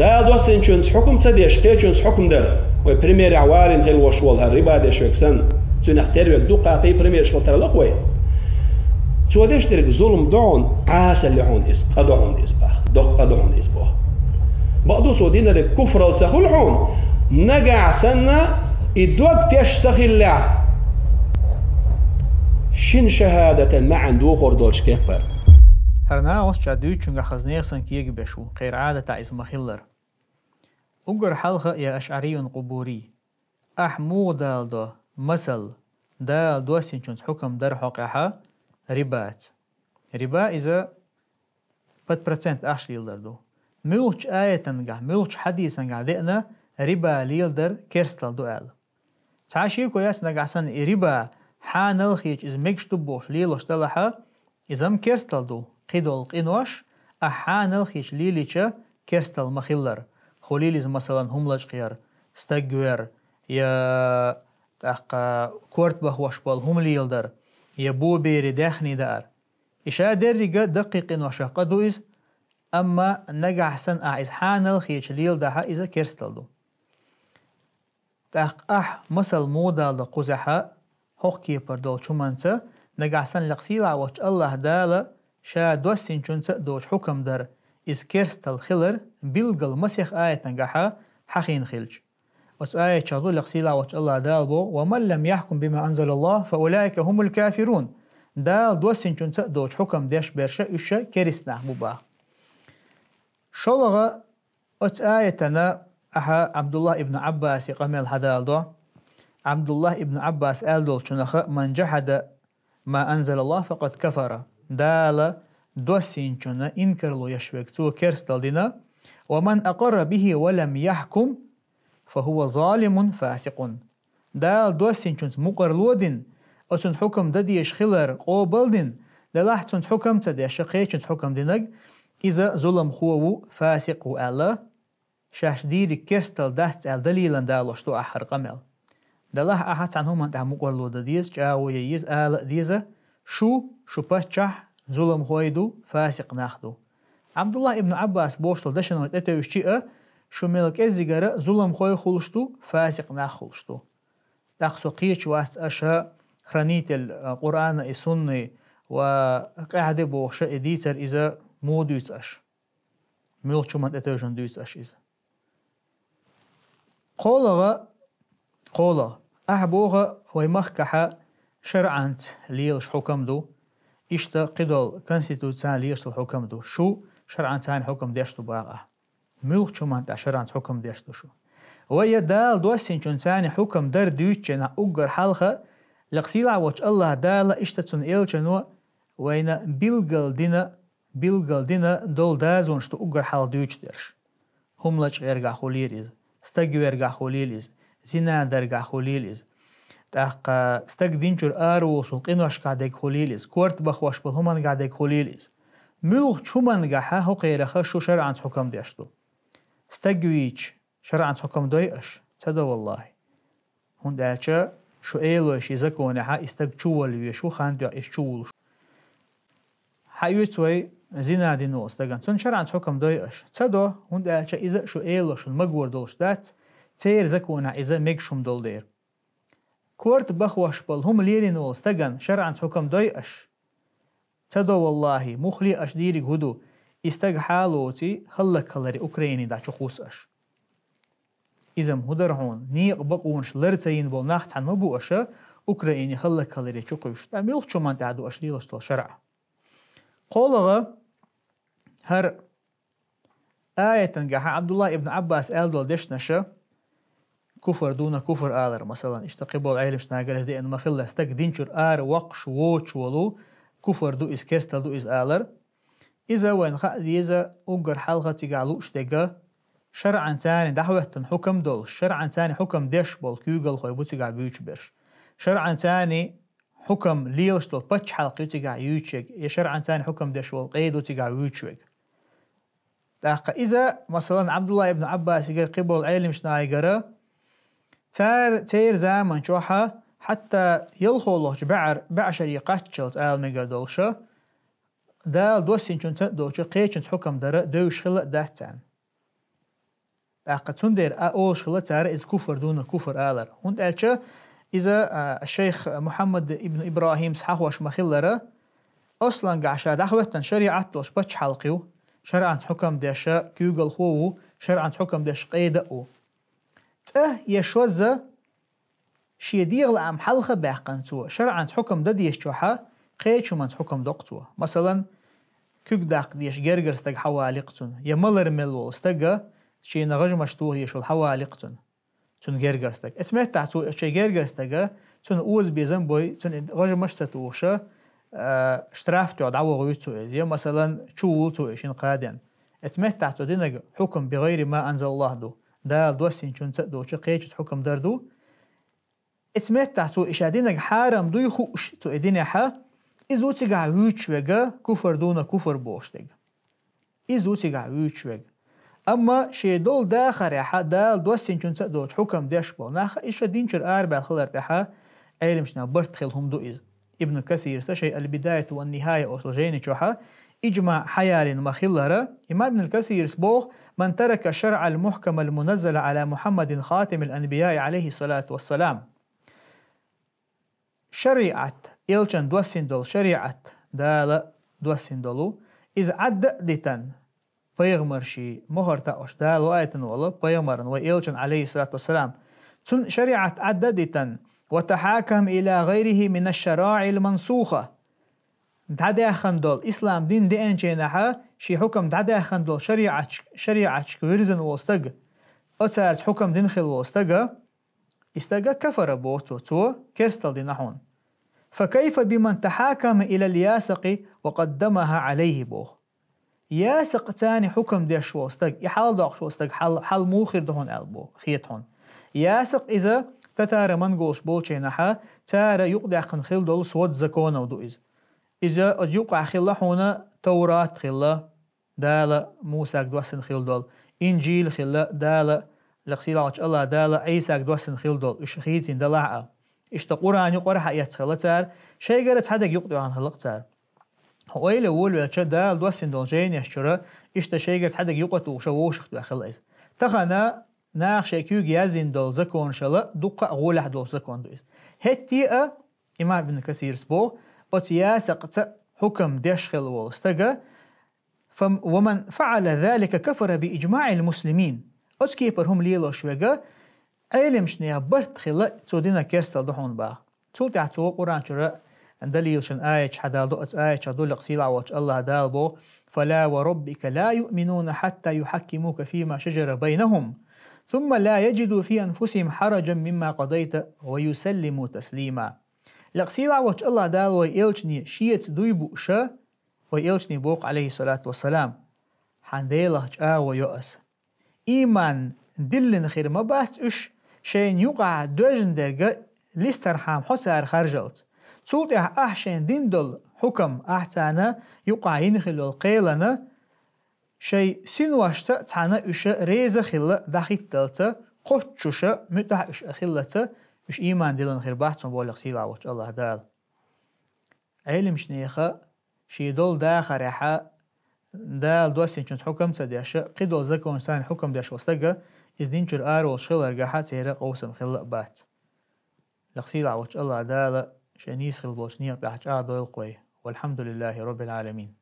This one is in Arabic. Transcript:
دا دوستين شونس حكم تديش قيشونس حكم در وبريمير عوارين غير وشوال هالربا ديش وكسن تنختار يقدوقا قي بريمير شغل ترى لقوي توديش ترك ظلم دعون عاس اللي هون إس قدعون إس باه دق قدعون إس باه بعضو سودينا الكفر السخول هون نجع سنة إدوق تيش سخيل شن شهادة ما عنده خردوش كفر هرنا وش جدوي چونگا خزنيسن كيج بشو غير عادة اسم خيلر أجر حلقة يا أشعري قبوري أحمود دالدو مثل دال دوسين چونس حكم در حقها ربات ربا إذا بد برسنت أشلي لدردو ملوش آية نجح ملوش حديث نجح دقنا ربا ليلدر كيرستل دوال تعشي كويس نجح سن ربا حانل خيج إز ميكشتو بوش ليلوش تلحا إذا كيرستل دو قيدول قينوش أحانل خيج ليليشا كيرستل مخيلر خليليز مثلا هملج قير ستاجوير يا كورت بخوش بال هم ليلدر يا بو بيري داخني دار إشاء درجة دقيق وشاقة دويز أما نجح سن أعز حانل خيج ليل دها إذا كيرستل دو مثل مودا لقزحة حقي بردول شمانسا نجح سن لقسيلا وش الله دالا شا دوسين شنسا دوش حكم در إز كيرستل خلر بيلغل مسيخ آية نجحها حخين خلج وش آية شادو لقسيلا وش الله دال بو ومن لم يحكم بما أنزل الله فأولئك هم الكافرون دال دوسين شنسا دوش حكم ديش برشا إشا كيرستنا مباه شولغا وش آية تنا أها عبد الله ابن عباس قميل هدال دو عبد الله ابن عباس قال دول شنخ من جحد ما أنزل الله فقد كفر دال دوسين شنا إنكر له يشوك تو كيرستل دينا ومن أقر به ولم يحكم فهو ظالم فاسق دال دوسين شنس مقر لودين أو شنس حكم دديش خلر قوبل دين دلاح شنس حكم تديش قي شنس حكم دينك إذا ظلم خوو فاسق وألا شاش ديري كيرستل دهت على دليلا دالوش تو أحر قمل دلاح أحد عنهم أنت مقر لود ديز جاو ييز آل ديزة شو بشح ظلم خويدو فاسق ناخدو عبد الله ابن عباس بوشتل دشنو تتوش شيء شو ملك الزجرة ظلم خوي خلشتو فاسق ناخلشتو تاخسو قيش واست أشها خرانيت القرآن السنة وقاعدة بوش إديتر إذا مو دويت أش ملك شو ما تتوشن دويت أش إذا قولا أحبوها ويمخكها شرعنت ليلش حكم دو إشتا قدل كونستيتوسيون ليش الحكم دو شو شرعان ثاني حكم ديشتو باغا ملك شو ما شرعان حكم ديشتو شو ويا دال دوسين شون ثاني حكم در دوتشنا أجر حلقة لقسيلا وش الله دال إشتا تون إلشنو وين بيلقل دينا دول دازون شتو أجر حال دوتش درش هم لش غير خوليليز استجوير خوليليز زنا در خوليليز تاق استق دينجر آرو سلقينوش قاعدك خوليليز كورت بخوش بالهمان قاعدك خوليليز ملوخ شومان قاحا هو قيرخا شو شرعان حكم ديشتو استقويش شرعان حكم دويش تدو والله هون داچا شو ايلوش يزكونها استق چول ويشو خاندو ايش چول حيوتوي زينا دينو استقان سن شرعان حكم دويش تدو هون داچا اذا شو ايلوش المقور دولش دات تير زكونا اذا ميكشم دول دير كورت بخوش بالهم ليرينو استقان شرعا حكم دويش تدو والله مخلي أشديري هدو استق حالوتي هلك هلري أوكريني دا چخوس أش إذا هدر هون نيق بقونش لرتين بول ناخت عن مبو أشا أوكريني هلك هلري چخوش دا ميلخ چومان تعدو أش ليلش تل شرع قولغا هر آية نجاح عبد الله ابن عباس قال دول دشنشا كفر دون كفر آلر مثلا اشتقبول عيلم شناقل دي ان مخلا استك دينشر آر وقش ووش ولو كفر دو إز كيرستل دو إز آلر إذا وين خاد يزا أجر حلقة تقالو اشتقا شرعا ثاني دحوة حكم دول شرعا ثاني حكم ديش بول كيوغل خوي بو تقال بيوش برش شرعا ثاني حكم ليلش دول باتش حلقة تقال يوشيك شرعا ثاني حكم ديش بول قيدو تقال يوشيك إذا مثلا عبد الله ابن عباس يقول قبول عيلم شناقل تير زمان شوحة حتى يلخو الله بعشر يقاتشلت آل ميقر دولشة دال دوسين شنت دوشة قيشنت حكم در دوش خلق دهتان أقتون دير أول شغلة تارة إز كفر دون كفر آلر هند ألشا إذا الشيخ محمد ابن إبراهيم صحاوش مخلرة أصلا قعشا دعوة شريعة لوش بتش حلقيو شرعا حكم داشا كيوغل خوو شرعا حكم داش قيدأو يشوزة شيديغ لأم حلقة باقنتو شرعا حكم دا ديشتوحا قيد من حكم دقتو مثلا كيوغ داق ديش جرجر استق حوالقتون يملر ملول استقا شي نغج مشتوه يشو الحوالقتون تون جرجر استق اسمعت تعتو شي جرجر استقا تون اوز بيزن بوي تون غج مشتتوشا اشترافتو دعوة غيوتو ازيا مثلا شوولتو ايشين قادن اسمعت تعتو دينك حكم بغير ما انزل الله دو دال دوسين شون تدو شي قيد حكم دردو اسمعت تعتو اشادينك حارم دو يخوش تو ادينها إزو تيجا ويتشوغا كفر دون كفر بوشتغ إزو تيجا ويتشوغ أما شي دول داخر يحا دال دوسين جون تدوش حكم ديشبال ناخا إيشا دينشر أربع خلر تحا علمشنا برتخلهم دو إز ابن كثير سشي البداية والنهاية أصلجين شوحا إجماع حيال مخلرة إمام ابن الكثير سبوغ من ترك الشرع المحكم المنزل على محمد خاتم الأنبياء عليه الصلاة والسلام شريعة إلشان دوسين دول شريعة دالة دوسين دولو إذ عد ديتن بيغمرشي مهر تاوش دال وايتن والله بيغمرن وإلشان عليه الصلاة والسلام تن شريعة عد ديتن وتحاكم إلى غيره من الشرائع المنسوخة دعداخن دول إسلام دين دين جيناها شي حكم دعداخن دول شريعة كويرزن وستق أتارت حكم دين خل وستق استجا كفر بوتو تو كرستل دي نحون فكيف بمن تحاكم إلى الياسق وقدمها عليه بوه ياسق تاني حكم دي شوستج يحال داق شوستج حال موخر دهون ألبو خيتهون ياسق إذا تتار منقولش بولشي نحا تار يقدع خل دول سود زكونا ودو إذا يقع خلا هنا توراة خلا دال موسى دوسن خل دول إنجيل خلا دال لقسيلا الله دال عيسى دوسن خل دول إيش خيتين دلعة إيش تقرأني قرأ يتخلتار شيء قرأت حدا يقطع عن هلقتار وإلى أول وشة دال دوسن دول جين يشترى إيش تشيء قرأت حدا يقطع وشووش خدوا خلاص تخنا ناخ شيء يازين دول زكون شلا دقة غولة دول زكون دويس هتيئة إمام ابن كثير سبو أتياسق حكم دشخل واستجا ومن فعل ذلك كفر بإجماع المسلمين أتكيبرهم ليلو شويجا علم شنيا برت خلا تودينا كيرستل دهون با تولتع تو قرآن شرع دليل شن آية حدال دقت آية شدول قصيلة وجه الله دالبو فلا وربك لا يؤمنون حتى يحكموك فيما شجر بينهم ثم لا يجدوا في أنفسهم حرجا مما قضيت ويسلموا تسليما لقصيلة وجه الله دال ويلشني شيت دويبو شا ويلشني بوق عليه الصلاة والسلام حنديله جاء ويؤس إيمان دلن خير ما بس إيش شين يقع دوجن درجة لسترحام حسار خرجلت سولت أحشين دين دل حكم أحتانا يقع ينخل القيلنا شيء سنواشتا تانا إيش ريزة خلا دخيت دلتا قطشوشا متح إيش أخلتا إيش إيمان دلن خير بحثهم بولق سيلا وجه الله دال علم شنيخة شي دول داخر يحا دال دوستين چون حكم تدياشا قدول زكو إنسان حكم دياش وستقى إذن جر آرول شغل رقاحات سيرا قوسم خلق بات لقسيلا وجه الله دال شنيس خلبوش نيق بحج دويل قوي والحمد لله رب العالمين